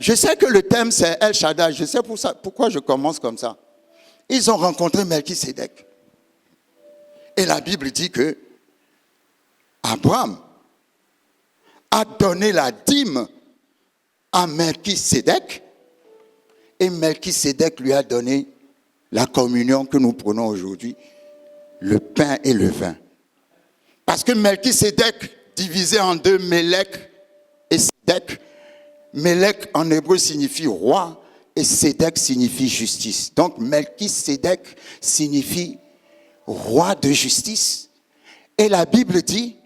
je sais que le thème c'est El Shaddai. Je sais pourquoi je commence comme ça. Ils ont rencontré Melchisédek. Et la Bible dit que Abraham a donné la dîme à Melchisédek. Et Melchisédek lui a donné la communion que nous prenons aujourd'hui, le pain et le vin. Parce que Melchisédek, divisé en deux, Mélec et Sédek. Mélec en hébreu signifie roi et Sédek signifie justice. Donc Melchisédek signifie roi de justice. Et la Bible dit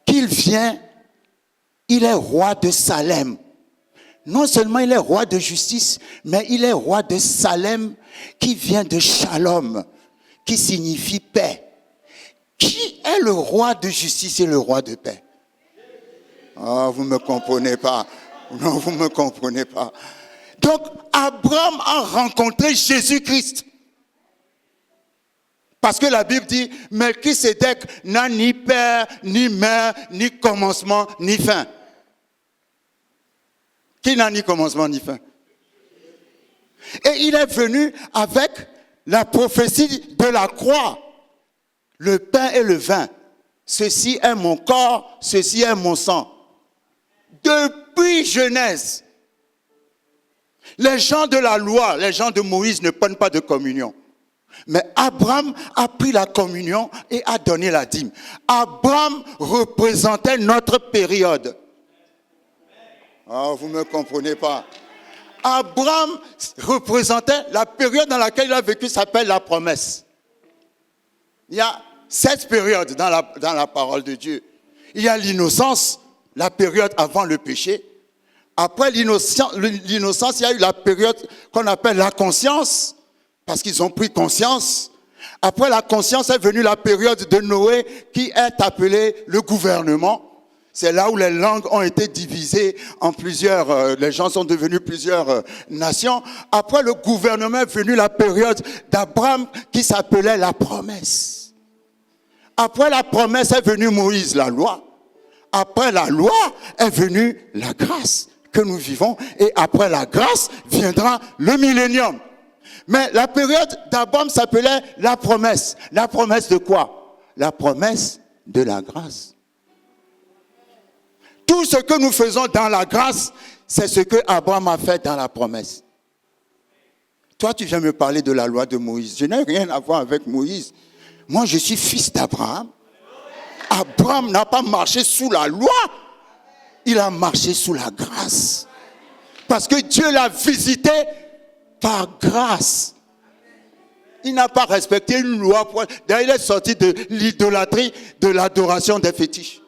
qu'il vient, il est roi de Salem. Non seulement il est roi de justice, mais il est roi de Salem qui vient de Shalom, qui signifie paix. Qui est le roi de justice et le roi de paix? Oh, vous ne me comprenez pas. Non, vous ne me comprenez pas. Donc, Abraham a rencontré Jésus-Christ. Parce que la Bible dit, Melchisédek n'a ni père, ni mère, ni commencement, ni fin. Qui n'a ni commencement, ni fin? Et il est venu avec la prophétie de la croix. Le pain et le vin. Ceci est mon corps, ceci est mon sang. Depuis Genèse, les gens de la loi, les gens de Moïse ne prennent pas de communion. Mais Abraham a pris la communion et a donné la dîme. Abraham représentait notre période. Oh, vous ne me comprenez pas. Abraham représentait la période dans laquelle il a vécu, s'appelle la promesse. Il y a 7 périodes dans la parole de Dieu. Il y a l'innocence, la période avant le péché. Après l'innocence, il y a eu la période qu'on appelle la conscience, parce qu'ils ont pris conscience. Après la conscience est venue la période de Noé, qui est appelée le gouvernement. C'est là où les langues ont été divisées en plusieurs, les gens sont devenus plusieurs nations. Après le gouvernement est venue la période d'Abraham qui s'appelait la promesse. Après la promesse est venue Moïse, la loi. Après la loi est venue la grâce que nous vivons. Et après la grâce viendra le millénium. Mais la période d'Abraham s'appelait la promesse. La promesse de quoi? La promesse de la grâce. Tout ce que nous faisons dans la grâce, c'est ce que Abraham a fait dans la promesse. Toi, tu viens me parler de la loi de Moïse. Je n'ai rien à voir avec Moïse. Moi, je suis fils d'Abraham. Abraham n'a pas marché sous la loi. Il a marché sous la grâce. Parce que Dieu l'a visité par grâce. Il n'a pas respecté une loi. D'ailleurs, il est sorti de l'idolâtrie, de l'adoration des fétiches.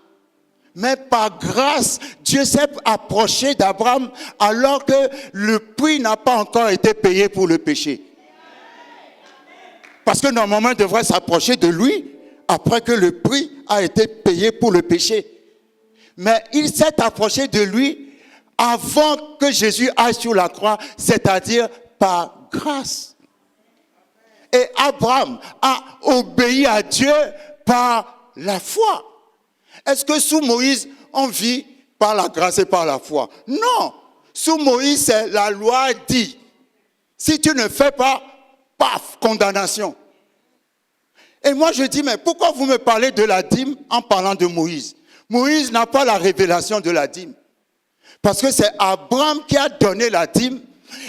Mais par grâce, Dieu s'est approché d'Abraham alors que le prix n'a pas encore été payé pour le péché. Parce que normalement, il devrait s'approcher de lui après que le prix a été payé pour le péché. Mais il s'est approché de lui avant que Jésus aille sur la croix, c'est-à-dire par grâce. Et Abraham a obéi à Dieu par la foi. Est-ce que sous Moïse, on vit par la grâce et par la foi? Non. Sous Moïse, c'est la loi dit. Si tu ne fais pas, paf, condamnation. Et moi je dis, mais pourquoi vous me parlez de la dîme en parlant de Moïse? Moïse n'a pas la révélation de la dîme. Parce que c'est Abraham qui a donné la dîme.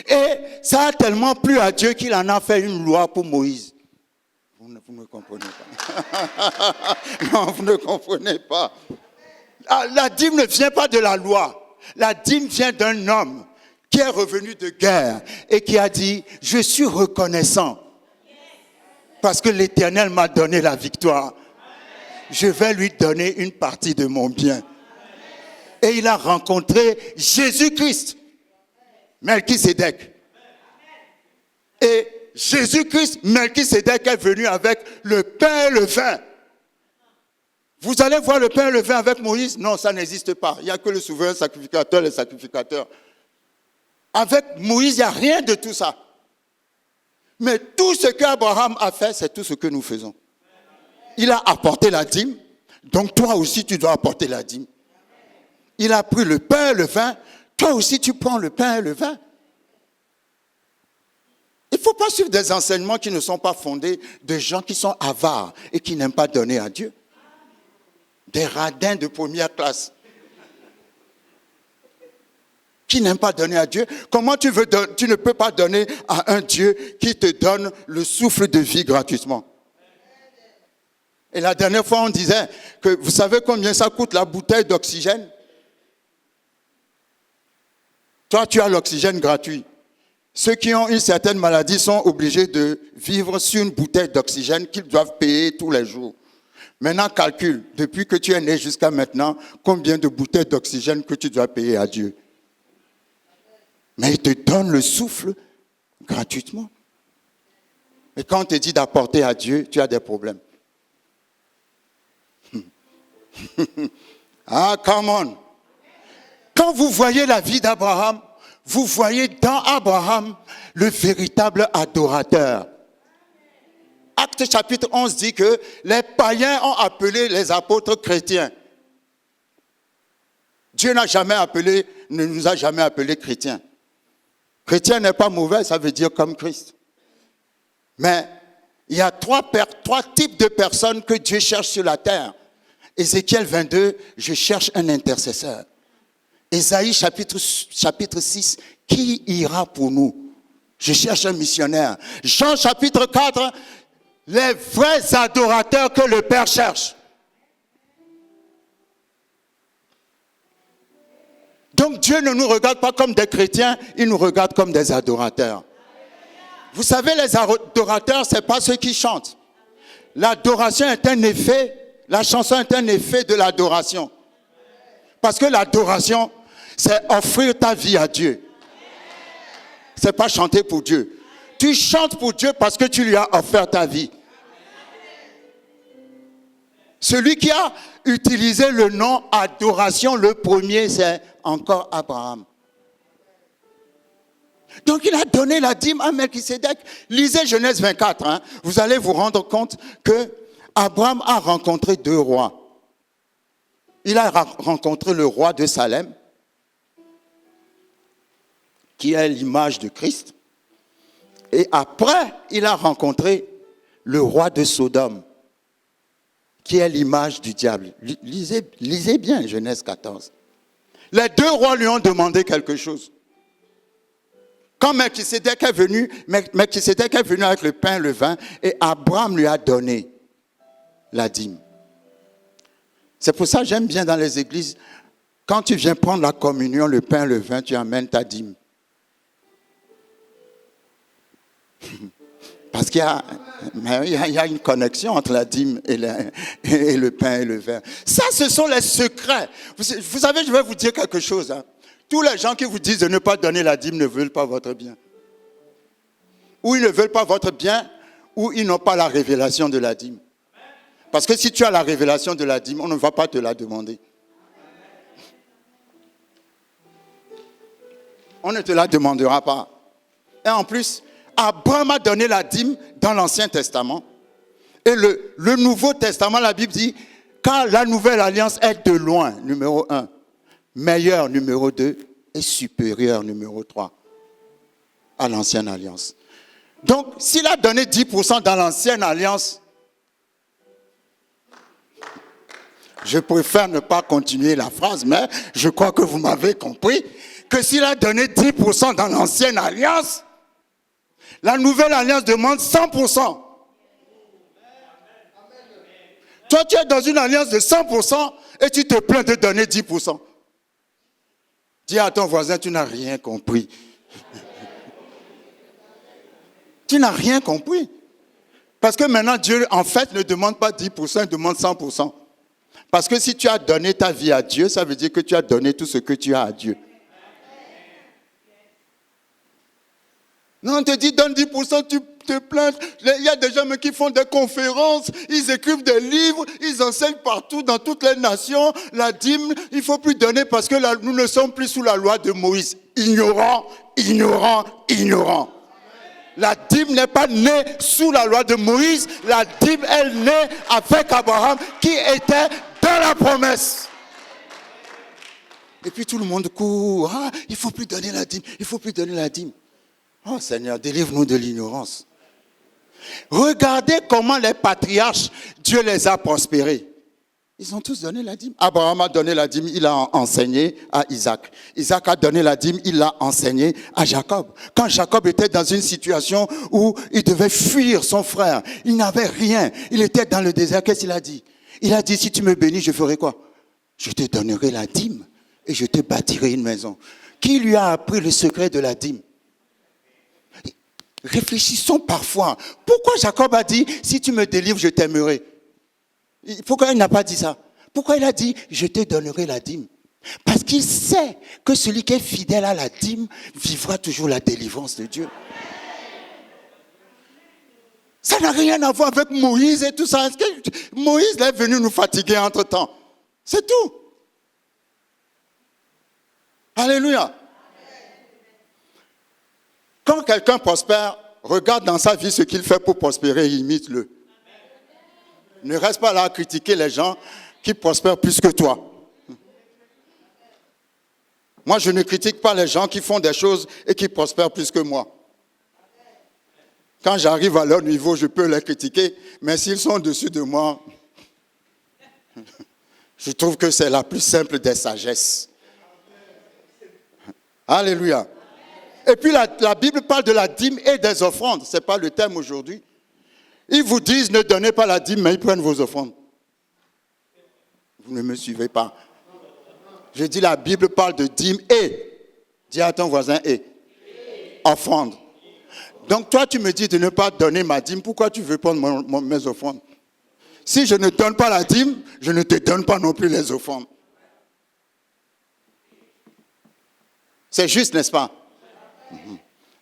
Et ça a tellement plu à Dieu qu'il en a fait une loi pour Moïse. Vous ne comprenez pas. Non, vous ne comprenez pas. La dîme ne vient pas de la loi. La dîme vient d'un homme qui est revenu de guerre et qui a dit, je suis reconnaissant parce que l'Éternel m'a donné la victoire. Je vais lui donner une partie de mon bien. Et il a rencontré Jésus-Christ, Melchisédek. Et Jésus-Christ, Melchisédek est venu avec le pain et le vin. Vous allez voir le pain et le vin avec Moïse? Non, ça n'existe pas. Il n'y a que le souverain sacrificateur, les sacrificateurs. Avec Moïse, il n'y a rien de tout ça. Mais tout ce qu'Abraham a fait, c'est tout ce que nous faisons. Il a apporté la dîme, donc toi aussi tu dois apporter la dîme. Il a pris le pain et le vin, Toi aussi, tu prends le pain et le vin. Il ne faut pas suivre des enseignements qui ne sont pas fondés de gens qui sont avares et qui n'aiment pas donner à Dieu. Des radins de première classe qui n'aiment pas donner à Dieu. Comment tu ne peux pas donner à un Dieu qui te donne le souffle de vie gratuitement? Et la dernière fois, on disait que vous savez combien ça coûte la bouteille d'oxygène? Toi, tu as l'oxygène gratuit. Ceux qui ont une certaine maladie sont obligés de vivre sur une bouteille d'oxygène qu'ils doivent payer tous les jours. Maintenant, calcule, depuis que tu es né jusqu'à maintenant, combien de bouteilles d'oxygène que tu dois payer à Dieu. Mais il te donne le souffle gratuitement. Et quand on te dit d'apporter à Dieu, tu as des problèmes. Ah, come on. Quand vous voyez la vie d'Abraham, vous voyez dans Abraham le véritable adorateur. Acte chapitre 11 dit que les païens ont appelé les apôtres chrétiens. Dieu ne nous a jamais appelés chrétiens. Chrétien n'est pas mauvais, ça veut dire comme Christ. Mais il y a trois types de personnes que Dieu cherche sur la terre. Ézéchiel 22, je cherche un intercesseur. Ésaïe chapitre 6, qui ira pour nous? Je cherche un missionnaire. Jean chapitre 4, les vrais adorateurs que le Père cherche. Donc Dieu ne nous regarde pas comme des chrétiens, il nous regarde comme des adorateurs. Vous savez, les adorateurs, ce n'est pas ceux qui chantent. L'adoration est un effet, la chanson est un effet de l'adoration. Parce que l'adoration, c'est offrir ta vie à Dieu. Ce n'est pas chanter pour Dieu. Tu chantes pour Dieu parce que tu lui as offert ta vie. Celui qui a utilisé le nom adoration, le premier, c'est encore Abraham. Donc il a donné la dîme à Melchisédek. Lisez Genèse 24, hein. Vous allez vous rendre compte que Abraham a rencontré deux rois. Il a rencontré le roi de Salem, qui est l'image de Christ. Et après, il a rencontré le roi de Sodome, qui est l'image du diable. Lisez bien Genèse 14. Les deux rois lui ont demandé quelque chose. Quand Melchisédek est venu avec le pain et le vin, et Abraham lui a donné la dîme. C'est pour ça que j'aime bien dans les églises, quand tu viens prendre la communion, le pain et le vin, tu amènes ta dîme. Parce qu'il y a une connexion entre la dîme et le pain et le vin. Ça, ce sont les secrets. Vous savez, je vais vous dire quelque chose. Hein. Tous les gens qui vous disent de ne pas donner la dîme ne veulent pas votre bien. Ou ils ne veulent pas votre bien, ou ils n'ont pas la révélation de la dîme. Parce que si tu as la révélation de la dîme, on ne va pas te la demander. On ne te la demandera pas. Et en plus, Abraham a donné la dîme dans l'Ancien Testament. Et le Nouveau Testament, la Bible dit, car la nouvelle alliance est de loin, numéro 1, meilleure, numéro 2, et supérieure, numéro 3, à l'Ancienne Alliance. Donc, s'il a donné 10% dans l'Ancienne Alliance, je préfère ne pas continuer la phrase, mais je crois que vous m'avez compris, que s'il a donné 10% dans l'Ancienne Alliance, la nouvelle alliance demande 100%. Toi, tu es dans une alliance de 100% et tu te plains de donner 10%. Dis à ton voisin, tu n'as rien compris. Tu n'as rien compris. Parce que maintenant, Dieu, en fait, ne demande pas 10%, il demande 100%. Parce que si tu as donné ta vie à Dieu, ça veut dire que tu as donné tout ce que tu as à Dieu. Non, on te dit, donne 10%, tu te plains. Il y a des gens qui font des conférences, ils écrivent des livres, ils enseignent partout, dans toutes les nations. La dîme, il ne faut plus donner parce que nous ne sommes plus sous la loi de Moïse. Ignorant, ignorant, ignorant. La dîme n'est pas née sous la loi de Moïse. La dîme est née avec Abraham qui était dans la promesse. Et puis tout le monde court. Ah, il ne faut plus donner la dîme, il ne faut plus donner la dîme. Oh Seigneur, délivre-nous de l'ignorance. Regardez comment les patriarches, Dieu les a prospérés. Ils ont tous donné la dîme. Abraham a donné la dîme, il l'a enseigné à Isaac. Isaac a donné la dîme, il l'a enseigné à Jacob. Quand Jacob était dans une situation où il devait fuir son frère, il n'avait rien, il était dans le désert, qu'est-ce qu'il a dit? Il a dit, si tu me bénis, je ferai quoi? Je te donnerai la dîme et je te bâtirai une maison. Qui lui a appris le secret de la dîme? Réfléchissons parfois. Pourquoi Jacob a dit, si tu me délivres, je t'aimerai? Pourquoi il n'a pas dit ça? Pourquoi il a dit, je te donnerai la dîme? Parce qu'il sait que celui qui est fidèle à la dîme vivra toujours la délivrance de Dieu. Ça n'a rien à voir avec Moïse et tout ça. Moïse est venu nous fatiguer entre-temps. C'est tout. Alléluia. Quand quelqu'un prospère, regarde dans sa vie ce qu'il fait pour prospérer et imite-le. Ne reste pas là à critiquer les gens qui prospèrent plus que toi. Moi, je ne critique pas les gens qui font des choses et qui prospèrent plus que moi. Quand j'arrive à leur niveau, je peux les critiquer, mais s'ils sont au-dessus de moi, je trouve que c'est la plus simple des sagesses. Alléluia. Et puis la Bible parle de la dîme et des offrandes. Ce n'est pas le thème aujourd'hui. Ils vous disent ne donnez pas la dîme, mais ils prennent vos offrandes. Vous ne me suivez pas. Je dis la Bible parle de dîme et. Dis à ton voisin et. Offrande. Donc toi tu me dis de ne pas donner ma dîme. Pourquoi tu veux prendre mes offrandes? Si je ne donne pas la dîme, je ne te donne pas non plus les offrandes. C'est juste, n'est-ce pas?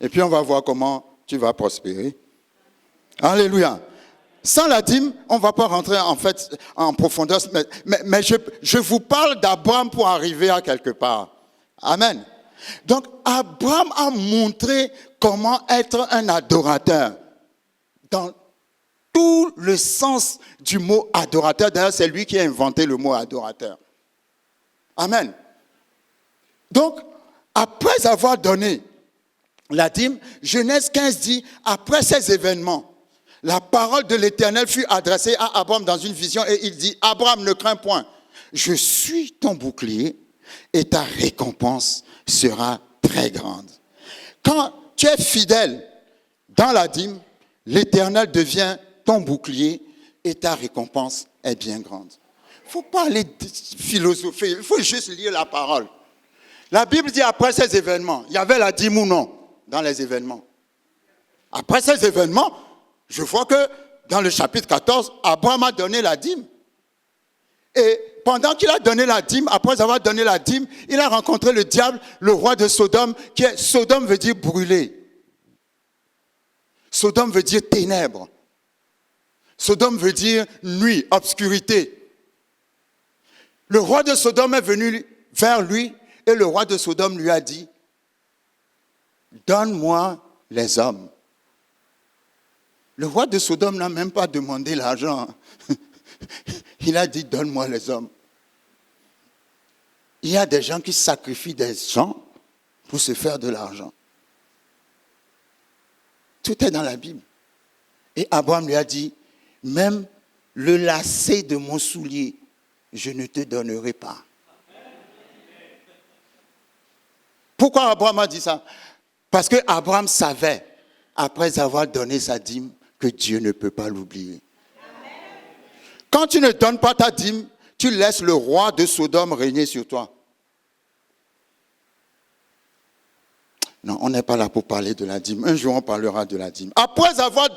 Et puis on va voir comment tu vas prospérer. Alléluia. Sans la dîme, on ne va pas rentrer en fait en profondeur. Mais je vous parle d'Abraham pour arriver à quelque part. Amen. Donc Abraham a montré comment être un adorateur. Dans tout le sens du mot adorateur. D'ailleurs, c'est lui qui a inventé le mot adorateur. Amen. Donc, après avoir donné la dîme, Genèse 15 dit, après ces événements, la parole de l'Éternel fut adressée à Abraham dans une vision et il dit, Abraham, ne crains point, je suis ton bouclier et ta récompense sera très grande. Quand tu es fidèle dans la dîme, l'Éternel devient ton bouclier et ta récompense est bien grande. Il ne faut pas aller philosopher, il faut juste lire la parole. La Bible dit après ces événements, il y avait la dîme ou non dans les événements. Après ces événements, je vois que dans le chapitre 14, Abraham a donné la dîme. Et pendant qu'il a donné la dîme, après avoir donné la dîme, il a rencontré le diable, le roi de Sodome, Sodome veut dire brûler. Sodome veut dire ténèbres. Sodome veut dire nuit, obscurité. Le roi de Sodome est venu vers lui et le roi de Sodome lui a dit, donne-moi les hommes. Le roi de Sodome n'a même pas demandé l'argent. Il a dit, donne-moi les hommes. Il y a des gens qui sacrifient des gens pour se faire de l'argent. Tout est dans la Bible. Et Abraham lui a dit, même le lacet de mon soulier, je ne te donnerai pas. Pourquoi Abraham a dit ça? Parce que Abraham savait, après avoir donné sa dîme, que Dieu ne peut pas l'oublier. Quand tu ne donnes pas ta dîme, tu laisses le roi de Sodome régner sur toi. Non, on n'est pas là pour parler de la dîme. Un jour, on parlera de la dîme. Après avoir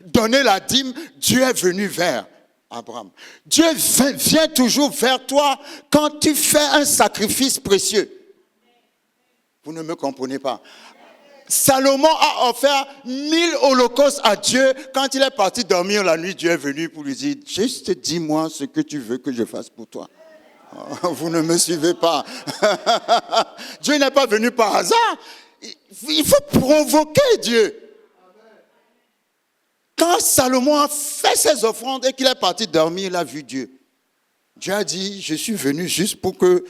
donné la dîme, Dieu est venu vers Abraham. Dieu vient toujours vers toi quand tu fais un sacrifice précieux. Vous ne me comprenez pas. Salomon a offert 1000 holocaustes à Dieu. Quand il est parti dormir la nuit, Dieu est venu pour lui dire, juste dis-moi ce que tu veux que je fasse pour toi. Vous ne me suivez pas. Dieu n'est pas venu par hasard. Il faut provoquer Dieu. Quand Salomon a fait ses offrandes et qu'il est parti dormir, il a vu Dieu. Dieu a dit, je suis venu juste pour que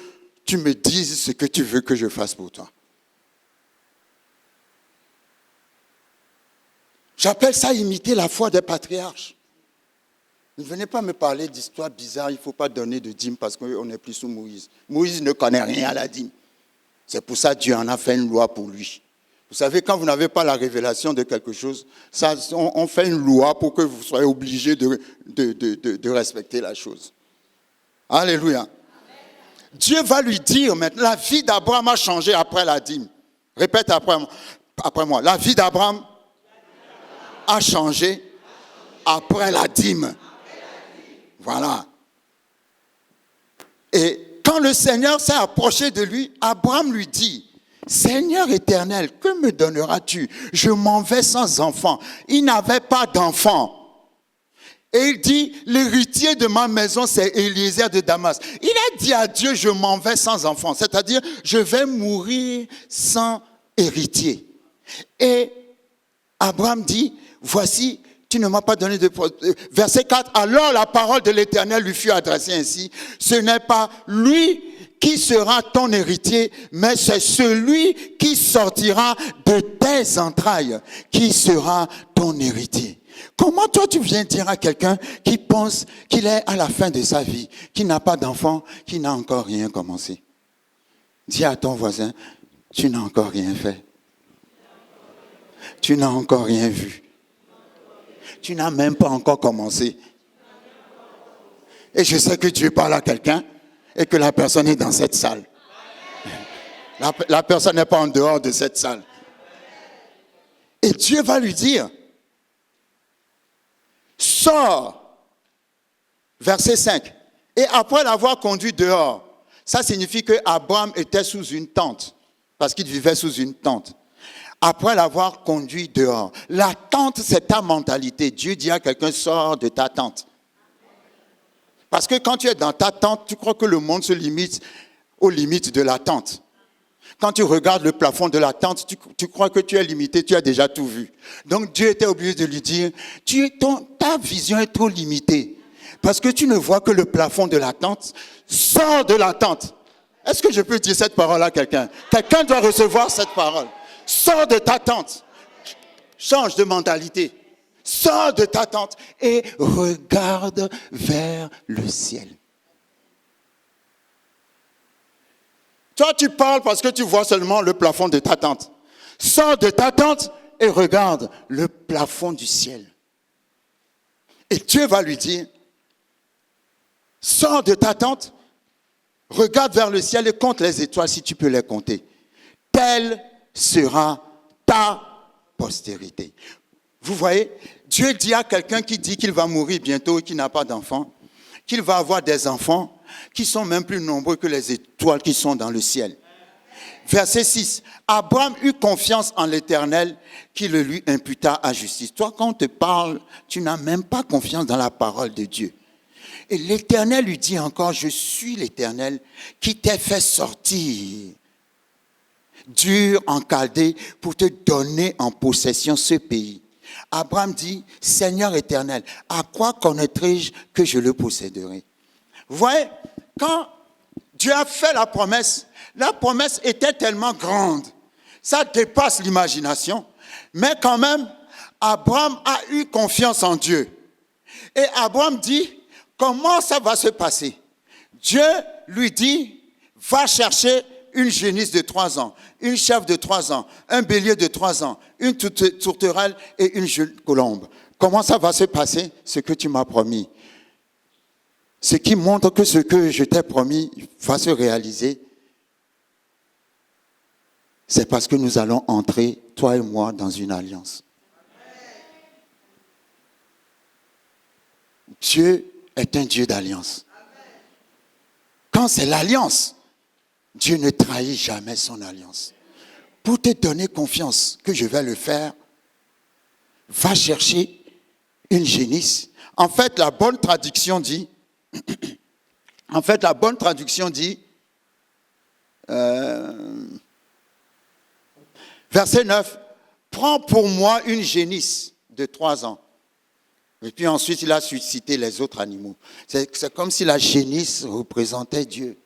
tu me dises ce que tu veux que je fasse pour toi. J'appelle ça imiter la foi des patriarches. Ne venez pas me parler d'histoires bizarres, il ne faut pas donner de dîme parce qu'on n'est plus sous Moïse. Moïse ne connaît rien à la dîme. C'est pour ça que Dieu en a fait une loi pour lui. Vous savez, quand vous n'avez pas la révélation de quelque chose, on fait une loi pour que vous soyez obligés de respecter la chose. Alléluia. Amen. Dieu va lui dire maintenant, la vie d'Abraham a changé après la dîme. Répète après moi. La vie d'Abraham a changé après la dîme. Voilà. Et quand le Seigneur s'est approché de lui, Abraham lui dit, Seigneur éternel, que me donneras-tu? Je m'en vais sans enfant. Il n'avait pas d'enfant. Et il dit, l'héritier de ma maison, c'est Eliezer de Damas. Il a dit à Dieu, je m'en vais sans enfant. C'est-à-dire, je vais mourir sans héritier. Et Abraham dit, voici, tu ne m'as pas donné de... Verset 4, alors la parole de l'Éternel lui fut adressée ainsi. Ce n'est pas lui qui sera ton héritier, mais c'est celui qui sortira de tes entrailles qui sera ton héritier. Comment toi tu viens dire à quelqu'un qui pense qu'il est à la fin de sa vie, qui n'a pas d'enfant, qui n'a encore rien commencé? Dis à ton voisin, tu n'as encore rien fait. Tu n'as encore rien vu. Tu n'as même pas encore commencé. Et je sais que Dieu parle à quelqu'un et que la personne est dans cette salle. La personne n'est pas en dehors de cette salle. Et Dieu va lui dire, sors, verset 5. Et après l'avoir conduit dehors, ça signifie que Abraham était sous une tente, parce qu'il vivait sous une tente. Après l'avoir conduit dehors, la tente, c'est ta mentalité. Dieu dit à quelqu'un, sors de ta tente. Parce que quand tu es dans ta tente, tu crois que le monde se limite aux limites de la tente. Quand tu regardes le plafond de la tente, tu crois que tu es limité, tu as déjà tout vu. Donc Dieu était obligé de lui dire, ta vision est trop limitée. Parce que tu ne vois que le plafond de la tente. Sors de la tente. Est-ce que je peux dire cette parole à quelqu'un? Quelqu'un doit recevoir cette parole. Sors de ta tente. Change de mentalité. Sors de ta tente et regarde vers le ciel. Toi, tu parles parce que tu vois seulement le plafond de ta tente. Sors de ta tente et regarde le plafond du ciel. Et Dieu va lui dire, sors de ta tente, regarde vers le ciel et compte les étoiles si tu peux les compter. Telle sera ta postérité. Vous voyez, Dieu dit à quelqu'un qui dit qu'il va mourir bientôt et qui n'a pas d'enfant, qu'il va avoir des enfants qui sont même plus nombreux que les étoiles qui sont dans le ciel. Verset 6. Abraham eut confiance en l'Éternel qui le lui imputa à justice. Toi, quand on te parle, tu n'as même pas confiance dans la parole de Dieu. Et l'Éternel lui dit encore, je suis l'Éternel qui t'ai fait sortir d'Ur en Chaldée pour te donner en possession ce pays. Abraham dit, Seigneur éternel, à quoi connaîtrai-je que je le posséderai? Vous voyez, quand Dieu a fait la promesse était tellement grande, ça dépasse l'imagination, mais quand même, Abraham a eu confiance en Dieu. Et Abraham dit, comment ça va se passer? Dieu lui dit, va chercher une génisse de 3 ans, une chèvre de 3 ans, un bélier de 3 ans, une tourterelle et une jeune colombe. Comment ça va se passer? Ce que tu m'as promis. Ce qui montre que ce que je t'ai promis va se réaliser. C'est parce que nous allons entrer, toi et moi, dans une alliance. Dieu est un Dieu d'alliance. Quand c'est l'alliance, Dieu ne trahit jamais son alliance. Pour te donner confiance que je vais le faire, va chercher une génisse. En fait, la bonne traduction dit, verset 9, prends pour moi une génisse de 3 ans. Et puis ensuite, il a cité les autres animaux. C'est comme si la génisse représentait Dieu.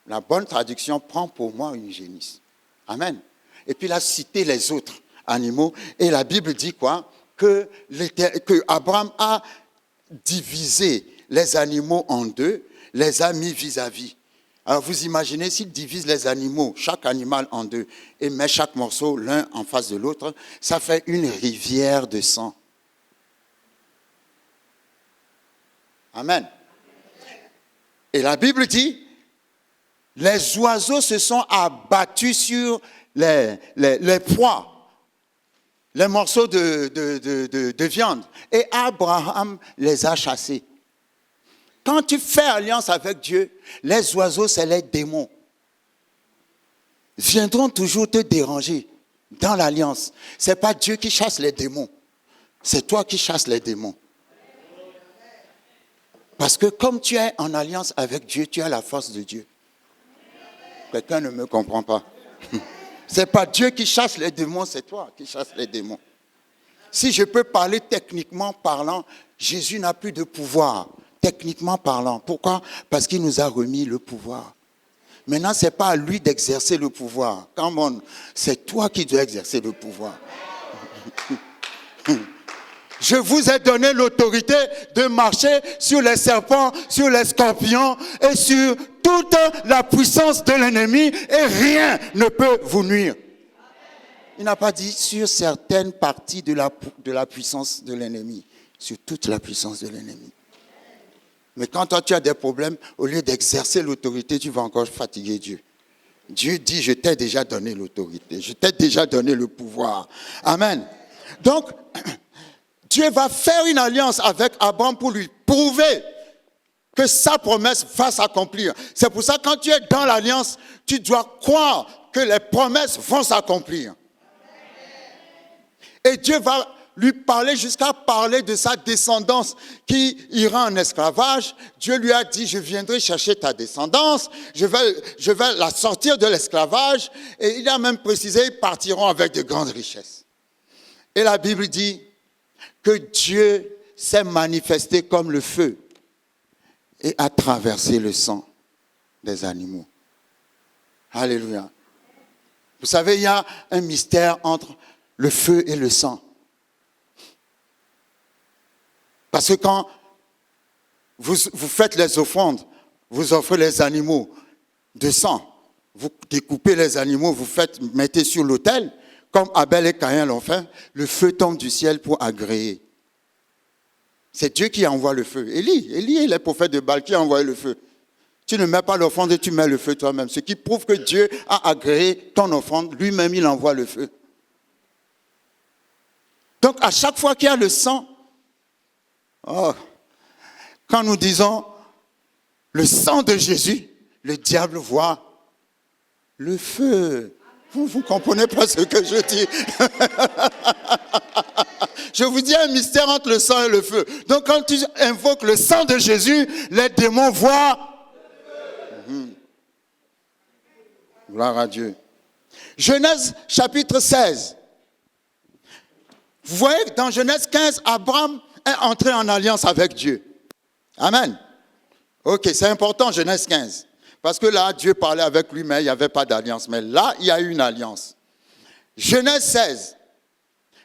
La bonne traduction prend pour moi une génisse. Amen. Et puis il a cité les autres animaux. Et la Bible dit quoi? Que Abraham a divisé les animaux en deux, les a mis vis-à-vis. Alors vous imaginez s'il divise les animaux, chaque animal en deux, et met chaque morceau l'un en face de l'autre, ça fait une rivière de sang. Amen. Et la Bible dit, les oiseaux se sont abattus sur les proies, les morceaux de viande, et Abraham les a chassés. Quand tu fais alliance avec Dieu, les oiseaux, c'est les démons, viendront toujours te déranger dans l'alliance. Ce n'est pas Dieu qui chasse les démons, c'est toi qui chasses les démons. Parce que comme tu es en alliance avec Dieu, tu as la force de Dieu. Quelqu'un ne me comprend pas. Ce n'est pas Dieu qui chasse les démons, c'est toi qui chasses les démons. Si je peux parler techniquement parlant, Jésus n'a plus de pouvoir, techniquement parlant. Pourquoi? Parce qu'il nous a remis le pouvoir. Maintenant, ce n'est pas à lui d'exercer le pouvoir. Come on, c'est toi qui dois exercer le pouvoir. Je vous ai donné l'autorité de marcher sur les serpents, sur les scorpions et sur toute la puissance de l'ennemi et rien ne peut vous nuire. Il n'a pas dit sur certaines parties de la puissance de l'ennemi, sur toute la puissance de l'ennemi. Mais quand toi tu as des problèmes, au lieu d'exercer l'autorité, tu vas encore fatiguer Dieu. Dieu dit, je t'ai déjà donné l'autorité, je t'ai déjà donné le pouvoir. Amen. Donc, Dieu va faire une alliance avec Abraham pour lui prouver que sa promesse va s'accomplir. C'est pour ça que quand tu es dans l'alliance, tu dois croire que les promesses vont s'accomplir. Et Dieu va lui parler jusqu'à parler de sa descendance qui ira en esclavage. Dieu lui a dit, je viendrai chercher ta descendance, je vais la sortir de l'esclavage. Et il a même précisé, ils partiront avec de grandes richesses. Et la Bible dit que Dieu s'est manifesté comme le feu et a traversé le sang des animaux. Alléluia. Vous savez, il y a un mystère entre le feu et le sang. Parce que quand vous faites les offrandes, vous offrez les animaux de sang, vous découpez les animaux, mettez sur l'autel, comme Abel et Caïn l'ont fait, le feu tombe du ciel pour agréer. C'est Dieu qui envoie le feu. Élie est le prophète de Baal qui a envoyé le feu. Tu ne mets pas l'offrande et tu mets le feu toi-même. Ce qui prouve que Dieu a agréé ton offrande, lui-même il envoie le feu. Donc à chaque fois qu'il y a le sang, quand nous disons le sang de Jésus, le diable voit le feu. Vous ne comprenez pas ce que je dis. Je vous dis un mystère entre le sang et le feu. Donc quand tu invoques le sang de Jésus, les démons voient le feu. Gloire à Dieu. Genèse chapitre 16. Vous voyez que dans Genèse 15, Abraham est entré en alliance avec Dieu. Amen. Ok, c'est important Genèse 15. Parce que là, Dieu parlait avec lui, mais il n'y avait pas d'alliance. Mais là, il y a eu une alliance. Genèse 16.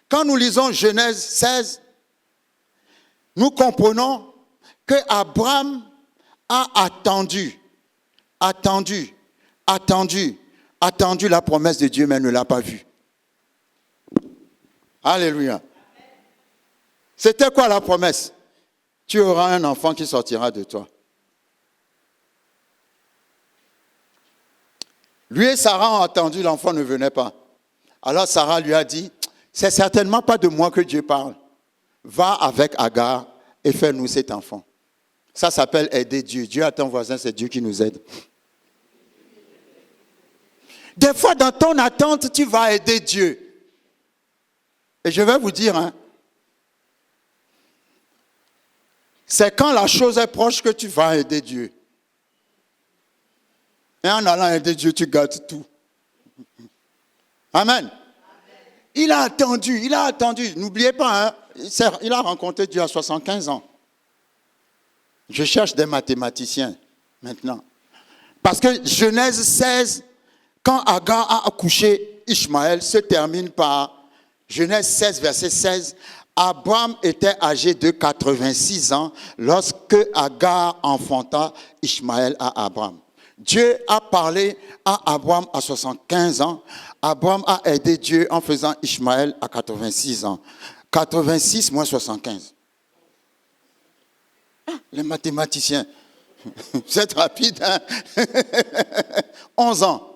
Quand nous lisons Genèse 16, nous comprenons que Abraham a attendu la promesse de Dieu, mais ne l'a pas vue. Alléluia. C'était quoi la promesse? Tu auras un enfant qui sortira de toi. Lui et Sarah ont attendu, l'enfant ne venait pas. Alors Sarah lui a dit, c'est certainement pas de moi que Dieu parle. Va avec Agar et fais-nous cet enfant. Ça s'appelle aider Dieu. Dieu à ton voisin, c'est Dieu qui nous aide. Des fois, dans ton attente, tu vas aider Dieu. Et je vais vous dire, c'est quand la chose est proche que tu vas aider Dieu. Et en allant aider Dieu, tu gâtes tout. Amen. Il a attendu. N'oubliez pas, il a rencontré Dieu à 75 ans. Je cherche des mathématiciens maintenant. Parce que Genèse 16, quand Agar a accouché Ishmaël, se termine par Genèse 16, verset 16. Abraham était âgé de 86 ans lorsque Agar enfanta Ishmaël à Abraham. Dieu a parlé à Abraham à 75 ans. Abraham a aidé Dieu en faisant Ishmaël à 86 ans. 86 moins 75. Les mathématiciens, vous êtes rapides, hein? 11 ans.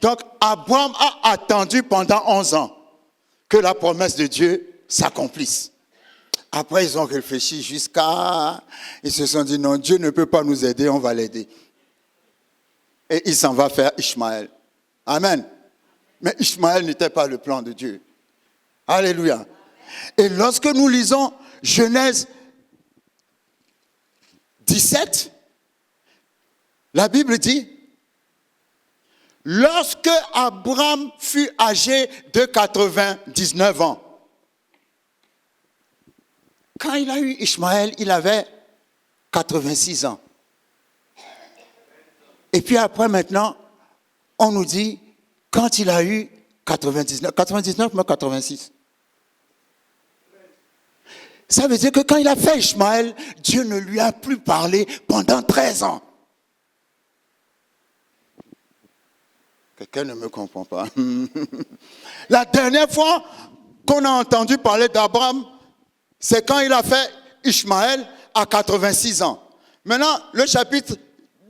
Donc, Abraham a attendu pendant 11 ans que la promesse de Dieu s'accomplisse. Après, ils ont réfléchi jusqu'à... Ils se sont dit, non, Dieu ne peut pas nous aider, on va l'aider. Et il s'en va faire Ishmaël. Amen. Mais Ishmaël n'était pas le plan de Dieu. Alléluia. Et lorsque nous lisons Genèse 17, la Bible dit, lorsque Abraham fut âgé de 99 ans, quand il a eu Ishmaël, il avait 86 ans. Et puis après, maintenant, on nous dit, quand il a eu 99 mais 86. Ça veut dire que quand il a fait Ishmaël, Dieu ne lui a plus parlé pendant 13 ans. Quelqu'un ne me comprend pas. La dernière fois qu'on a entendu parler d'Abraham, c'est quand il a fait Ishmaël à 86 ans. Maintenant, le chapitre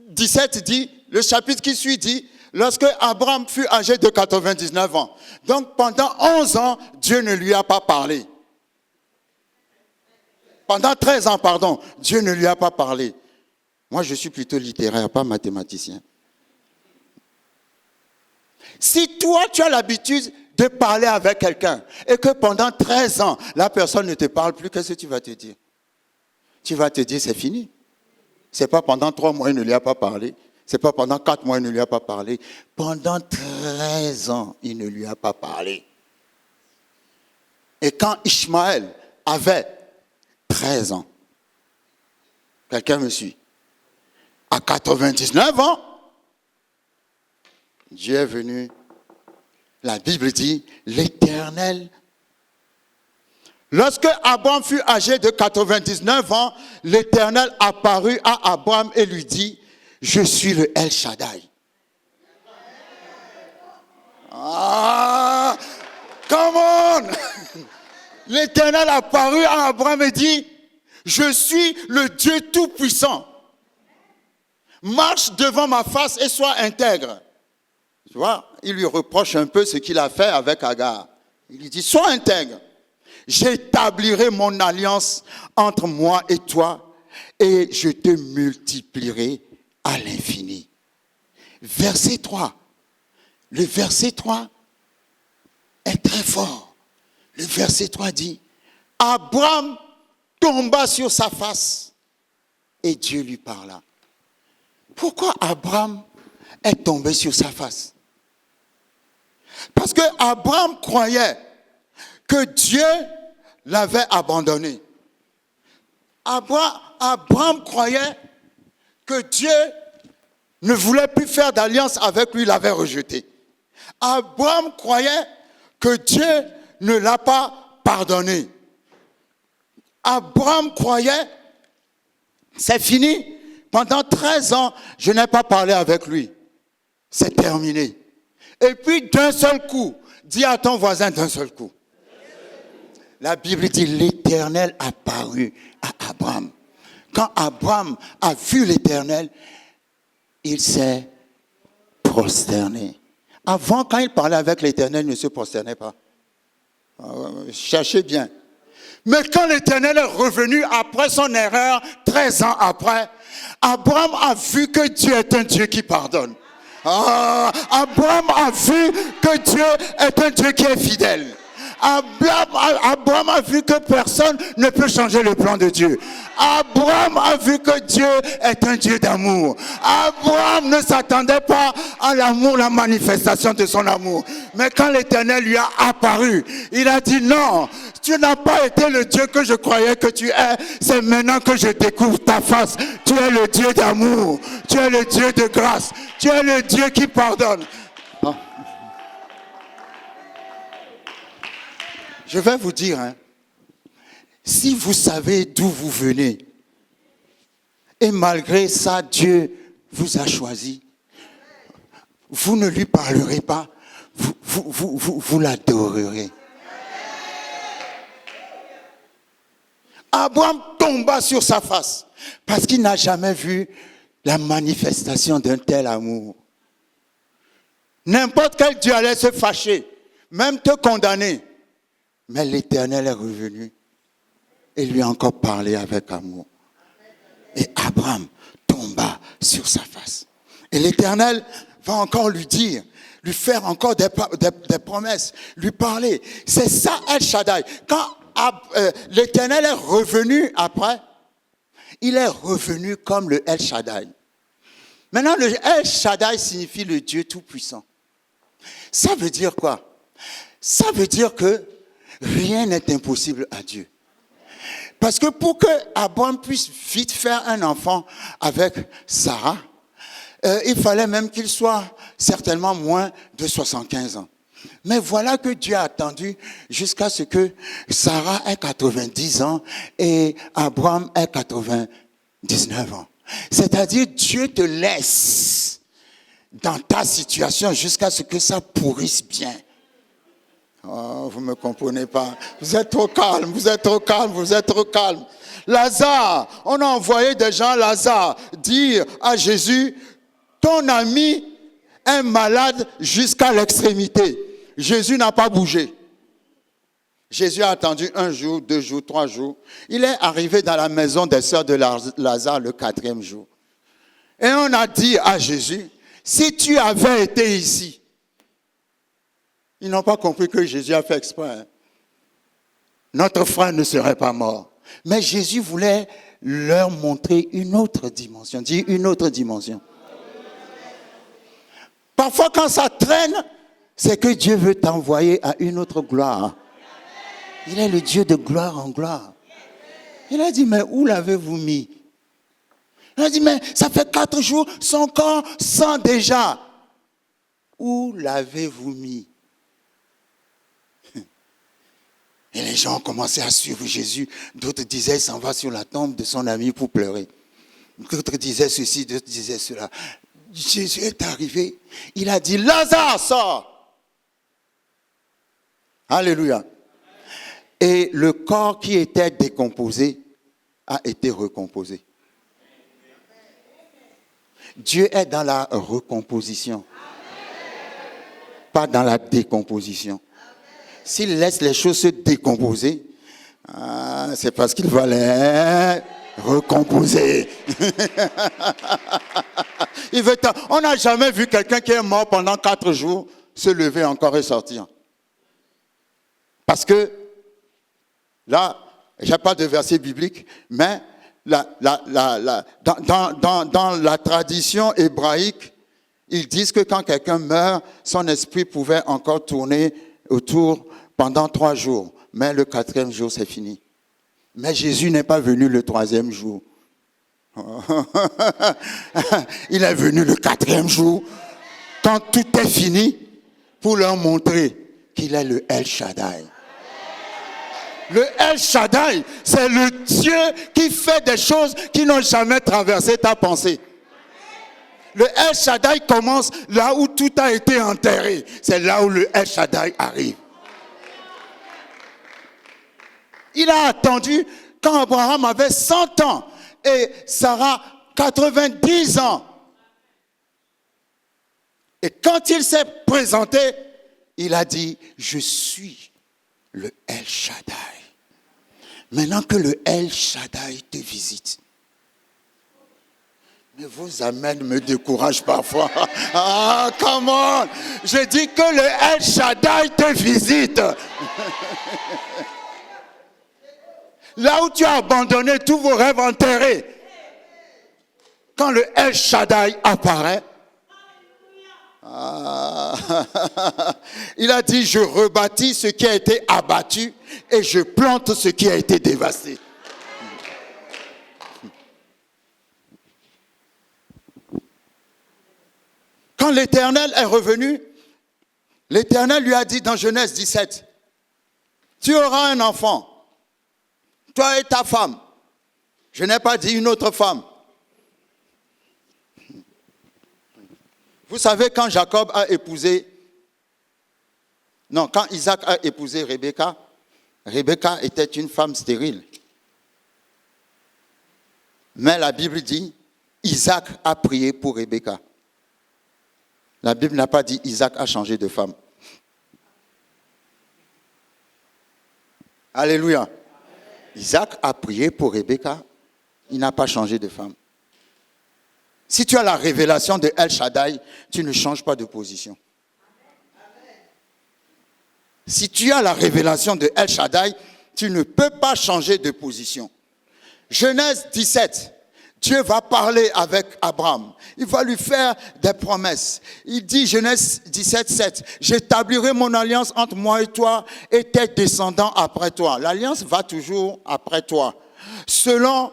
17 dit, le chapitre qui suit dit, lorsque Abraham fut âgé de 99 ans. Donc pendant 11 ans, Dieu ne lui a pas parlé. Pendant 13 ans, pardon, Dieu ne lui a pas parlé. Moi, je suis plutôt littéraire, pas mathématicien. Si toi, tu as l'habitude de parler avec quelqu'un et que pendant 13 ans, la personne ne te parle plus, qu'est-ce que tu vas te dire? Tu vas te dire, c'est fini. C'est pas pendant 3 mois, il ne lui a pas parlé. C'est pas pendant 4 mois, il ne lui a pas parlé. Pendant 13 ans, il ne lui a pas parlé. Et quand Ishmaël avait 13 ans, quelqu'un me suit, à 99 ans, Dieu est venu, la Bible dit, l'Éternel. Lorsque Abraham fut âgé de 99 ans, l'Éternel apparut à Abraham et lui dit, je suis le El Shaddai. Ah, come on! L'Éternel apparut à Abraham et dit, je suis le Dieu Tout-Puissant. Marche devant ma face et sois intègre. Tu vois, il lui reproche un peu ce qu'il a fait avec Agar. Il lui dit, sois intègre. J'établirai mon alliance entre moi et toi et je te multiplierai à l'infini. Verset 3. Le verset 3 est très fort. Le verset 3 dit, Abraham tomba sur sa face et Dieu lui parla. Pourquoi Abraham est tombé sur sa face? Parce que Abraham croyait que Dieu l'avait abandonné. Abraham croyait que Dieu ne voulait plus faire d'alliance avec lui, l'avait rejeté. Abraham croyait que Dieu ne l'a pas pardonné. Abraham croyait, c'est fini, pendant 13 ans, je n'ai pas parlé avec lui. C'est terminé. Et puis d'un seul coup, dis à ton voisin d'un seul coup. La Bible dit, l'Éternel apparut à Abraham. Quand Abraham a vu l'Éternel, il s'est prosterné. Avant, quand il parlait avec l'Éternel, il ne se prosternait pas. Cherchez bien. Mais quand l'Éternel est revenu après son erreur, 13 ans après, Abraham a vu que Dieu est un Dieu qui pardonne. Abraham a vu que Dieu est un Dieu qui est fidèle. Abraham a vu que personne ne peut changer le plan de Dieu. Abraham a vu que Dieu est un Dieu d'amour. Abraham ne s'attendait pas à l'amour, la manifestation de son amour. Mais quand l'Éternel lui a apparu, il a dit non, tu n'as pas été le Dieu que je croyais que tu es. C'est maintenant que je découvre ta face. Tu es le Dieu d'amour. Tu es le Dieu de grâce. Tu es le Dieu qui pardonne. Je vais vous dire, si vous savez d'où vous venez, et malgré ça, Dieu vous a choisi, vous ne lui parlerez pas, vous l'adorerez. Abraham tomba sur sa face parce qu'il n'a jamais vu la manifestation d'un tel amour. N'importe quel Dieu allait se fâcher, même te condamner. Mais l'Éternel est revenu et lui a encore parlé avec amour. Et Abraham tomba sur sa face. Et l'Éternel va encore lui dire, lui faire encore des promesses, lui parler. C'est ça El Shaddai. Quand l'Éternel est revenu après, il est revenu comme le El Shaddai. Maintenant, le El Shaddai signifie le Dieu Tout-Puissant. Ça veut dire quoi? Ça veut dire que rien n'est impossible à Dieu. Parce que pour que Abraham puisse vite faire un enfant avec Sarah, il fallait même qu'il soit certainement moins de 75 ans. Mais voilà que Dieu a attendu jusqu'à ce que Sarah ait 90 ans et Abraham ait 99 ans. C'est-à-dire Dieu te laisse dans ta situation jusqu'à ce que ça pourrisse bien. Oh, vous ne me comprenez pas. Vous êtes trop calme, vous êtes trop calme, vous êtes trop calme. Lazare, on a envoyé des gens, Lazare, dire à Jésus, ton ami est malade jusqu'à l'extrémité. Jésus n'a pas bougé. Jésus a attendu 1 jour, 2 jours, 3 jours. Il est arrivé dans la maison des sœurs de Lazare le 4e jour. Et on a dit à Jésus, si tu avais été ici, ils n'ont pas compris que Jésus a fait exprès. Notre frère ne serait pas mort. Mais Jésus voulait leur montrer une autre dimension. Dis une autre dimension. Parfois quand ça traîne, c'est que Dieu veut t'envoyer à une autre gloire. Il est le Dieu de gloire en gloire. Il a dit, mais où l'avez-vous mis? Il a dit, mais ça fait 4 jours, son corps sent déjà. Où l'avez-vous mis? Et les gens ont commencé à suivre Jésus. D'autres disaient, il s'en va sur la tombe de son ami pour pleurer. D'autres disaient ceci, d'autres disaient cela. Jésus est arrivé. Il a dit, Lazare, sors. Alléluia. Et le corps qui était décomposé a été recomposé. Dieu est dans la recomposition, pas dans la décomposition. S'il laisse les choses se décomposer, c'est parce qu'il va les recomposer. On n'a jamais vu quelqu'un qui est mort pendant 4 jours se lever encore et sortir. Parce que, là, je n'ai pas de verset biblique, mais dans la tradition hébraïque, ils disent que quand quelqu'un meurt, son esprit pouvait encore tourner autour pendant 3 jours. Mais le 4e jour, c'est fini. Mais Jésus n'est pas venu le 3e jour. Il est venu le 4e jour, quand tout est fini, pour leur montrer qu'il est le El Shaddai. Le El Shaddai, c'est le Dieu qui fait des choses qui n'ont jamais traversé ta pensée. Le El Shaddai commence là où tout a été enterré. C'est là où le El Shaddai arrive. Il a attendu quand Abraham avait 100 ans et Sarah 90 ans. Et quand il s'est présenté, il a dit, je suis le El Shaddai. Maintenant que le El Shaddai te visite. Mais vos amens me découragent parfois. Ah, come on! Je dis que le El Shaddai te visite. Là où tu as abandonné tous vos rêves enterrés, quand le El Shaddai apparaît, il a dit, je rebâtis ce qui a été abattu et je plante ce qui a été dévasté. Quand l'Éternel est revenu, l'Éternel lui a dit dans Genèse 17, tu auras un enfant, toi et ta femme. Je n'ai pas dit une autre femme. Vous savez, quand Jacob a épousé, quand Isaac a épousé Rebecca, Rebecca était une femme stérile. Mais la Bible dit, Isaac a prié pour Rebecca. La Bible n'a pas dit Isaac a changé de femme. Alléluia. Isaac a prié pour Rebecca. Il n'a pas changé de femme. Si tu as la révélation de El Shaddai, tu ne changes pas de position. Si tu as la révélation de El Shaddai, tu ne peux pas changer de position. Genèse 17. Dieu va parler avec Abraham. Il va lui faire des promesses. Il dit, Genèse 17, 7, j'établirai mon alliance entre moi et toi et tes descendants après toi. L'alliance va toujours après toi. Selon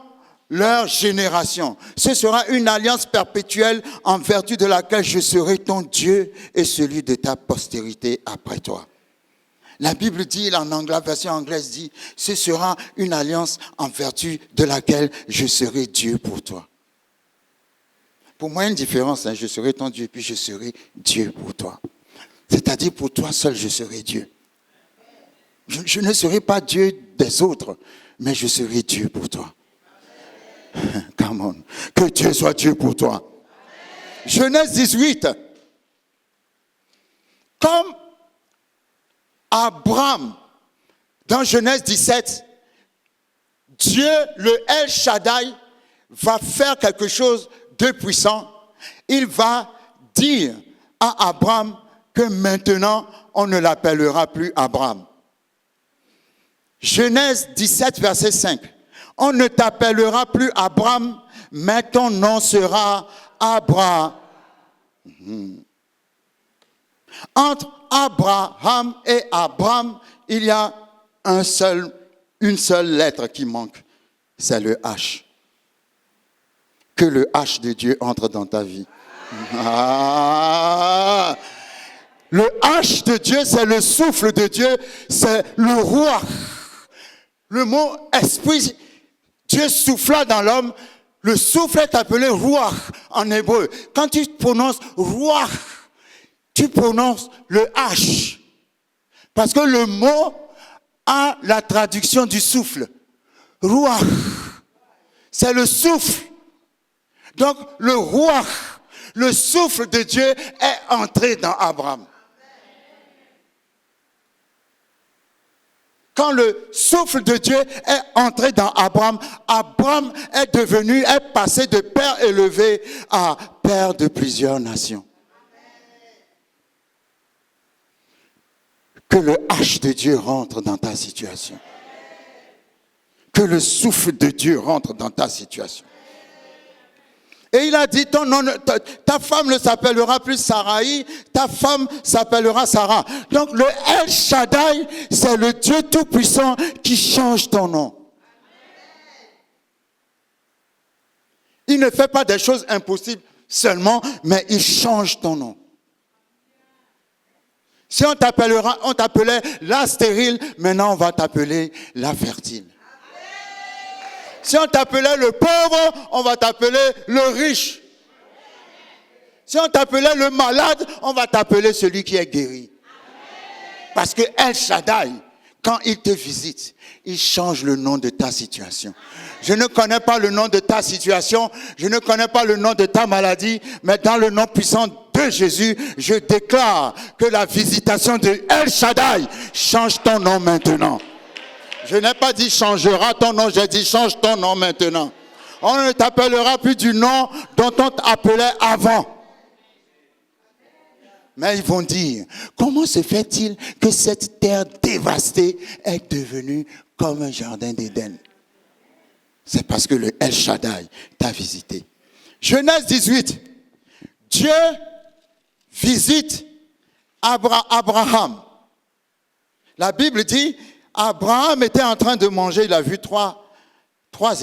leur génération. Ce sera une alliance perpétuelle en vertu de laquelle je serai ton Dieu et celui de ta postérité après toi. La Bible dit, la version anglaise dit, ce sera une alliance en vertu de laquelle je serai Dieu pour toi. Pour moi, il y a une différence, je serai ton Dieu, puis je serai Dieu pour toi. C'est-à-dire, pour toi seul, je serai Dieu. Je ne serai pas Dieu des autres, mais je serai Dieu pour toi. Come on. Que Dieu soit Dieu pour toi. Genèse 18. Comme Abraham, dans Genèse 17, Dieu, le El Shaddai, va faire quelque chose de puissant. Il va dire à Abraham que maintenant, on ne l'appellera plus Abraham. Genèse 17, verset 5. On ne t'appellera plus Abraham, mais ton nom sera Abraham. Entre Abraham et Abraham, il y a une seule lettre qui manque. C'est le H. Que le H de Dieu entre dans ta vie. Le H de Dieu, c'est le souffle de Dieu, c'est le roi. Le mot esprit, Dieu souffla dans l'homme. Le souffle est appelé ruach en hébreu. Quand tu prononces ruach, tu prononces le H. Parce que le mot a la traduction du souffle. Ruach. C'est le souffle. Donc le ruach, le souffle de Dieu est entré dans Abraham. Quand le souffle de Dieu est entré dans Abraham, Abraham est passé de père élevé à père de plusieurs nations. Que le H de Dieu rentre dans ta situation. Que le souffle de Dieu rentre dans ta situation. Et il a dit, ta femme ne s'appellera plus Sarai, ta femme s'appellera Sarah. Donc le El Shaddai, c'est le Dieu Tout-Puissant qui change ton nom. Il ne fait pas des choses impossibles seulement, mais il change ton nom. Si on t'appelait la stérile, maintenant on va t'appeler la fertile. Si on t'appelait le pauvre, on va t'appeler le riche. Si on t'appelait le malade, on va t'appeler celui qui est guéri. Parce que El Shaddai, quand il te visite, il change le nom de ta situation. Je ne connais pas le nom de ta situation, je ne connais pas le nom de ta maladie, mais dans le nom puissant de Jésus, je déclare que la visitation de El Shaddai change ton nom maintenant. Je n'ai pas dit changera ton nom, j'ai dit change ton nom maintenant. On ne t'appellera plus du nom dont on t'appelait avant. Mais ils vont dire, comment se fait-il que cette terre dévastée est devenue comme un jardin d'Éden? C'est parce que le El Shaddai t'a visité. Genèse 18. Dieu visite Abraham. La Bible dit, Abraham était en train de manger, il a vu trois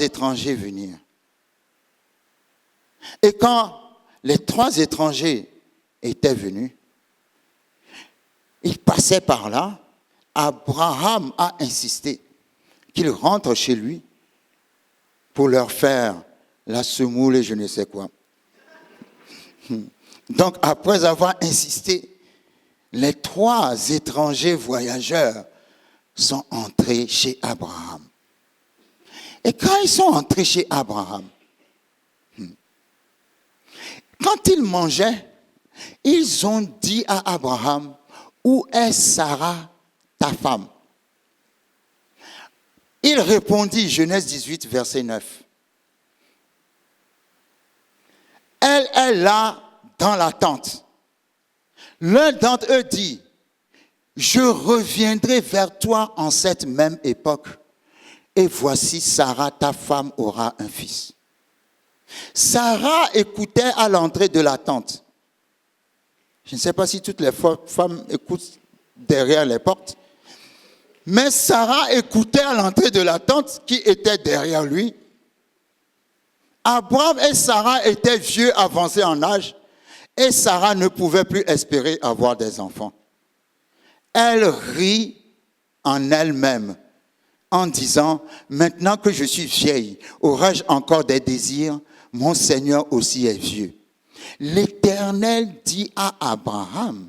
étrangers venir. Et quand les 3 étrangers étaient venus, ils passaient par là, Abraham a insisté qu'ils rentrent chez lui pour leur faire la semoule et je ne sais quoi. Donc, après avoir insisté, les 3 étrangers voyageurs sont entrés chez Abraham. Et quand ils sont entrés chez Abraham, quand ils mangeaient, ils ont dit à Abraham, où est Sarah, ta femme? Il répondit, Genèse 18, verset 9. Elle est là dans la tente. L'un d'entre eux dit, je reviendrai vers toi en cette même époque, et voici Sarah, ta femme, aura un fils. Sarah écoutait à l'entrée de la tente. Je ne sais pas si toutes les femmes écoutent derrière les portes, mais Sarah écoutait à l'entrée de la tente qui était derrière lui. Abraham et Sarah étaient vieux, avancés en âge, et Sarah ne pouvait plus espérer avoir des enfants. Elle rit en elle-même en disant, maintenant que je suis vieille, aurai-je encore des désirs? Mon Seigneur aussi est vieux. L'Éternel dit à Abraham,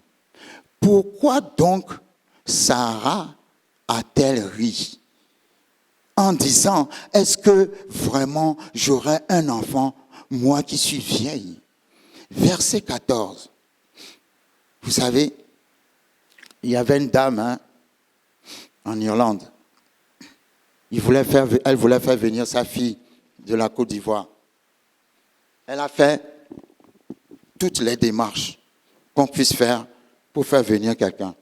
pourquoi donc Sarah a-t-elle ri? En disant, est-ce que vraiment j'aurai un enfant, moi qui suis vieille? Verset 14. Vous savez, il y avait une dame en Irlande. Elle voulait faire venir sa fille de la Côte d'Ivoire. Elle a fait toutes les démarches qu'on puisse faire pour faire venir quelqu'un.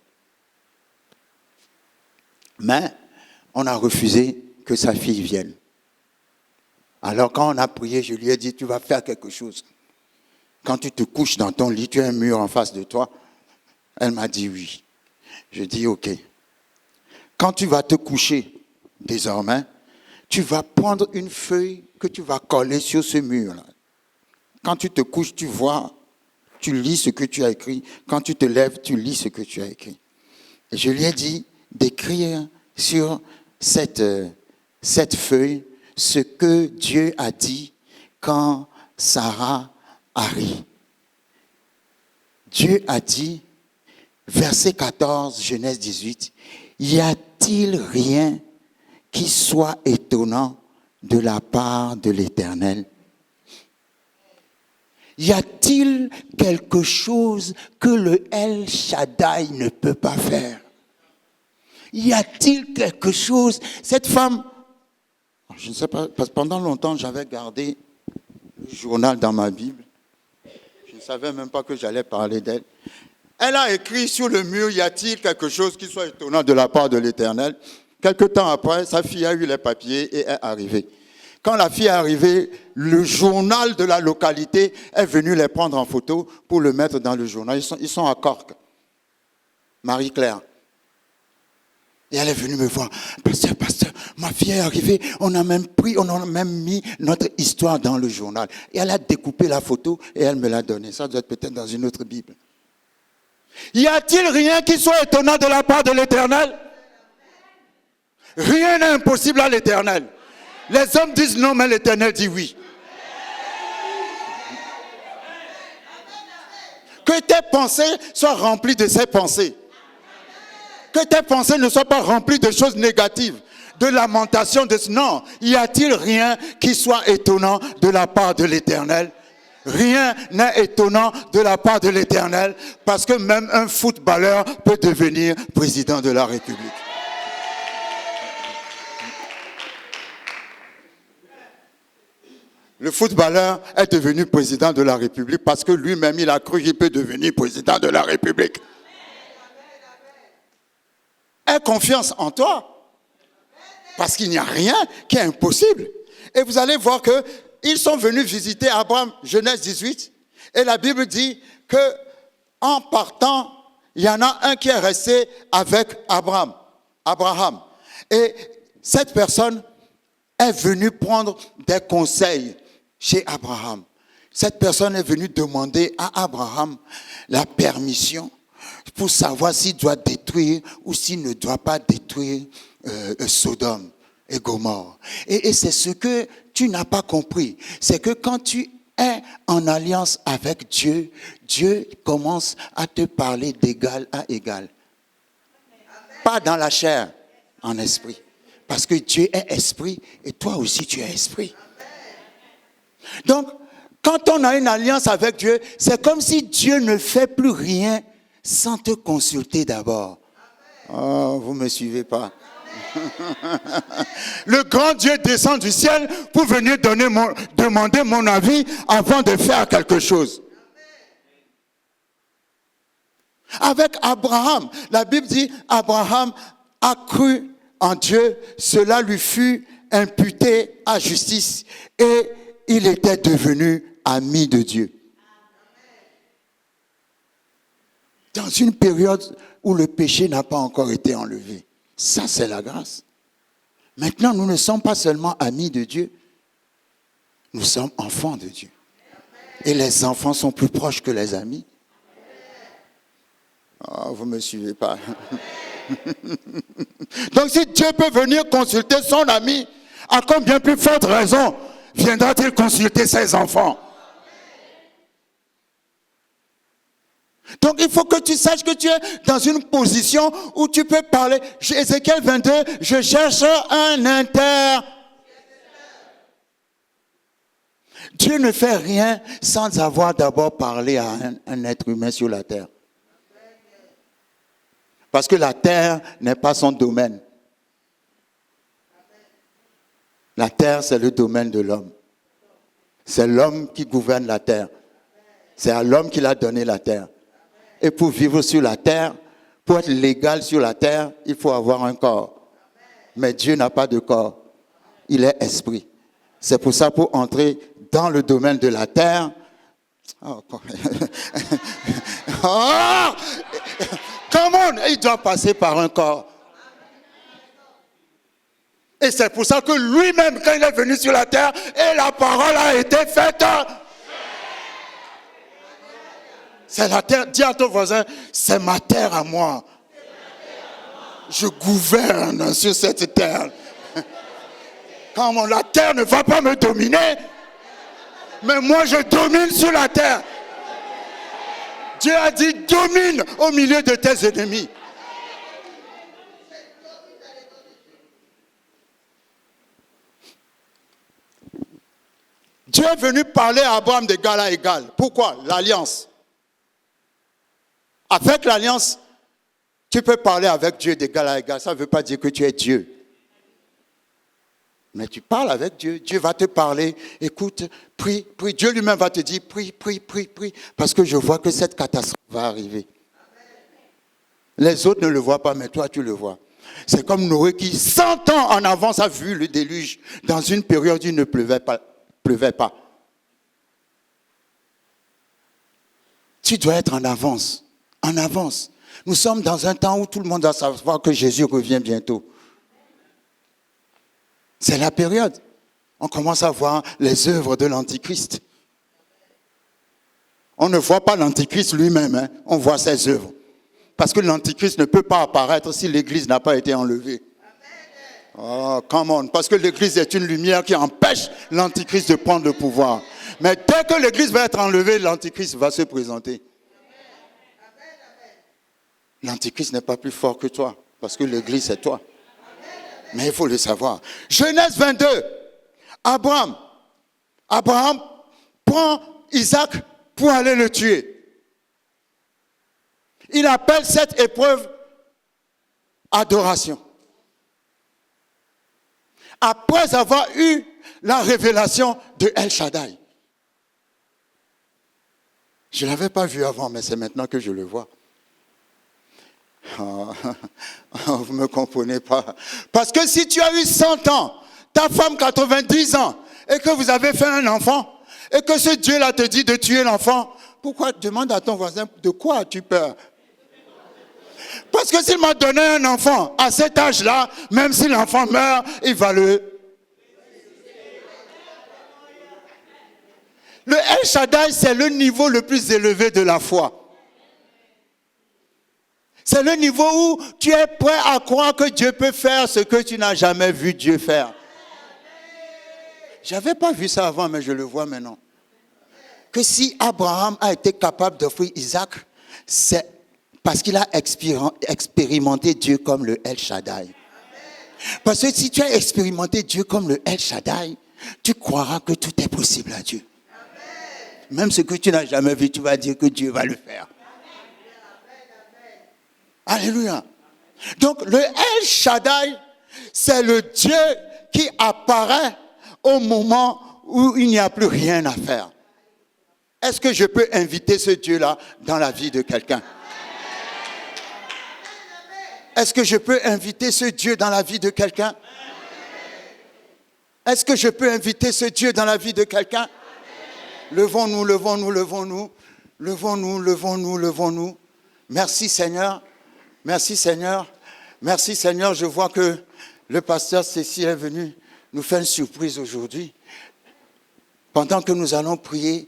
Mais on a refusé que sa fille vienne. Alors quand on a prié, je lui ai dit, tu vas faire quelque chose. Quand tu te couches dans ton lit, tu as un mur en face de toi. Elle m'a dit oui. Je dis ok. Quand tu vas te coucher, désormais, tu vas prendre une feuille que tu vas coller sur ce mur-là. Quand tu te couches, tu vois, tu lis ce que tu as écrit. Quand tu te lèves, tu lis ce que tu as écrit. Et je lui ai dit d'écrire sur cette feuille ce que Dieu a dit quand Sarah a ri. Dieu a dit, verset 14, Genèse 18, y a-t-il rien qui soit étonnant de la part de l'Éternel? Y a-t-il quelque chose que le El Shaddai ne peut pas faire? Y a-t-il quelque chose? Cette femme, je ne sais pas, parce que pendant longtemps, j'avais gardé le journal dans ma Bible. Je ne savais même pas que j'allais parler d'elle. Elle a écrit sur le mur, y a-t-il quelque chose qui soit étonnant de la part de l'Éternel? Quelque temps après, sa fille a eu les papiers et est arrivée. Quand la fille est arrivée, le journal de la localité est venu les prendre en photo pour le mettre dans le journal. Ils sont à Cork. Marie-Claire. Et elle est venue me voir. Pasteur, ma fille est arrivée. On a même mis notre histoire dans le journal. Et elle a découpé la photo et elle me l'a donnée. Ça doit être peut-être dans une autre Bible. Y a-t-il rien qui soit étonnant de la part de l'Éternel? Rien n'est impossible à l'Éternel. Les hommes disent non, mais l'Éternel dit oui. Que tes pensées soient remplies de ses pensées. Que tes pensées ne soient pas remplies de choses négatives, de lamentations, non. Y a-t-il rien qui soit étonnant de la part de l'Éternel? Rien n'est étonnant de la part de l'Éternel, parce que même un footballeur peut devenir président de la République. Le footballeur est devenu président de la République parce que lui-même, il a cru qu'il peut devenir président de la République. Aie confiance en toi. Parce qu'il n'y a rien qui est impossible. Et vous allez voir qu'ils sont venus visiter Abraham, Genèse 18. Et la Bible dit qu'en partant, il y en a un qui est resté avec Abraham. Et cette personne est venue prendre des conseils chez Abraham. Cette personne est venue demander à Abraham la permission pour savoir s'il doit détruire ou s'il ne doit pas détruire Sodome et Gomorrhe. Et c'est ce que tu n'as pas compris. C'est que quand tu es en alliance avec Dieu, Dieu commence à te parler d'égal à égal. Pas dans la chair, en esprit. Parce que Dieu est esprit et toi aussi tu es esprit. Donc, quand on a une alliance avec Dieu, c'est comme si Dieu ne fait plus rien sans te consulter d'abord. Oh, vous ne me suivez pas. Le grand Dieu descend du ciel pour venir demander mon avis avant de faire quelque chose. Avec Abraham, la Bible dit Abraham a cru en Dieu, cela lui fut imputé à justice et il était devenu ami de Dieu. Dans une période où le péché n'a pas encore été enlevé. Ça, c'est la grâce. Maintenant, nous ne sommes pas seulement amis de Dieu, nous sommes enfants de Dieu. Et les enfants sont plus proches que les amis. Oh, vous ne me suivez pas. Donc, si Dieu peut venir consulter son ami, à combien plus forte raison viendra-t-il consulter ses enfants? Donc, il faut que tu saches que tu es dans une position où tu peux parler. Ézéchiel 22, je cherche un Dieu ne fait rien sans avoir d'abord parlé à un être humain sur la terre. Parce que la terre n'est pas son domaine. La terre, c'est le domaine de l'homme. C'est l'homme qui gouverne la terre. C'est à l'homme qu'il a donné la terre. Et pour vivre sur la terre, pour être légal sur la terre, il faut avoir un corps. Mais Dieu n'a pas de corps. Il est esprit. C'est pour ça, pour entrer dans le domaine de la terre... Oh, comment il doit passer par un corps. Et c'est pour ça que lui-même, quand il est venu sur la terre, et la parole a été faite... C'est la terre. Dis à ton voisin, c'est ma terre à moi. Je gouverne sur cette terre. Quand la terre ne va pas me dominer, mais moi je domine sur la terre. Dieu a dit, domine au milieu de tes ennemis. Dieu est venu parler à Abraham d'égal à égal. Pourquoi? L'alliance. Avec l'alliance, tu peux parler avec Dieu d'égal à égal. Ça ne veut pas dire que tu es Dieu. Mais tu parles avec Dieu. Dieu va te parler. Écoute, prie, prie. Dieu lui-même va te dire, prie, prie, prie, prie. Parce que je vois que cette catastrophe va arriver. Les autres ne le voient pas, mais toi, tu le vois. C'est comme Noé qui, 100 ans en avance, a vu le déluge dans une période où il ne pleuvait pas. Tu dois être en avance. En avance. Nous sommes dans un temps où tout le monde doit savoir que Jésus revient bientôt. C'est la période. On commence à voir les œuvres de l'Antichrist. On ne voit pas l'Antichrist lui-même, on voit ses œuvres. Parce que l'Antichrist ne peut pas apparaître si l'Église n'a pas été enlevée. Oh, come on. Parce que l'Église est une lumière qui empêche l'Antichrist de prendre le pouvoir. Mais dès que l'Église va être enlevée, l'Antichrist va se présenter. L'Antichrist n'est pas plus fort que toi, parce que l'Église, c'est toi. Mais il faut le savoir. Genèse 22, Abraham prend Isaac pour aller le tuer. Il appelle cette épreuve adoration. Après avoir eu la révélation de de El Shaddai. Je ne l'avais pas vu avant, mais c'est maintenant que je le vois. Oh, vous ne me comprenez pas. Parce que si tu as eu 100 ans, ta femme 90 ans, et que vous avez fait un enfant, et que ce Dieu-là te dit de tuer l'enfant, pourquoi? Demande à ton voisin, de quoi as-tu peur? Parce que s'il m'a donné un enfant, à cet âge-là, même si l'enfant meurt, il va le... Le El Shaddai, c'est le niveau le plus élevé de la foi. C'est le niveau où tu es prêt à croire que Dieu peut faire ce que tu n'as jamais vu Dieu faire. Je n'avais pas vu ça avant, mais je le vois maintenant. Que si Abraham a été capable d'offrir Isaac, c'est parce qu'il a expérimenté Dieu comme le El Shaddai. Parce que si tu as expérimenté Dieu comme le El Shaddai, tu croiras que tout est possible à Dieu. Même ce que tu n'as jamais vu, tu vas dire que Dieu va le faire. Alléluia. Donc le El Shaddai, c'est le Dieu qui apparaît au moment où il n'y a plus rien à faire. Est-ce que je peux inviter ce Dieu-là dans la vie de quelqu'un? Est-ce que je peux inviter ce Dieu dans la vie de quelqu'un? Est-ce que je peux inviter ce Dieu dans la vie de quelqu'un? Levons-nous, levons-nous, levons-nous. Levons-nous, levons-nous, levons-nous. Merci Seigneur. Merci Seigneur. Merci Seigneur. Je vois que le pasteur Cécile est venu nous faire une surprise aujourd'hui. Pendant que nous allons prier,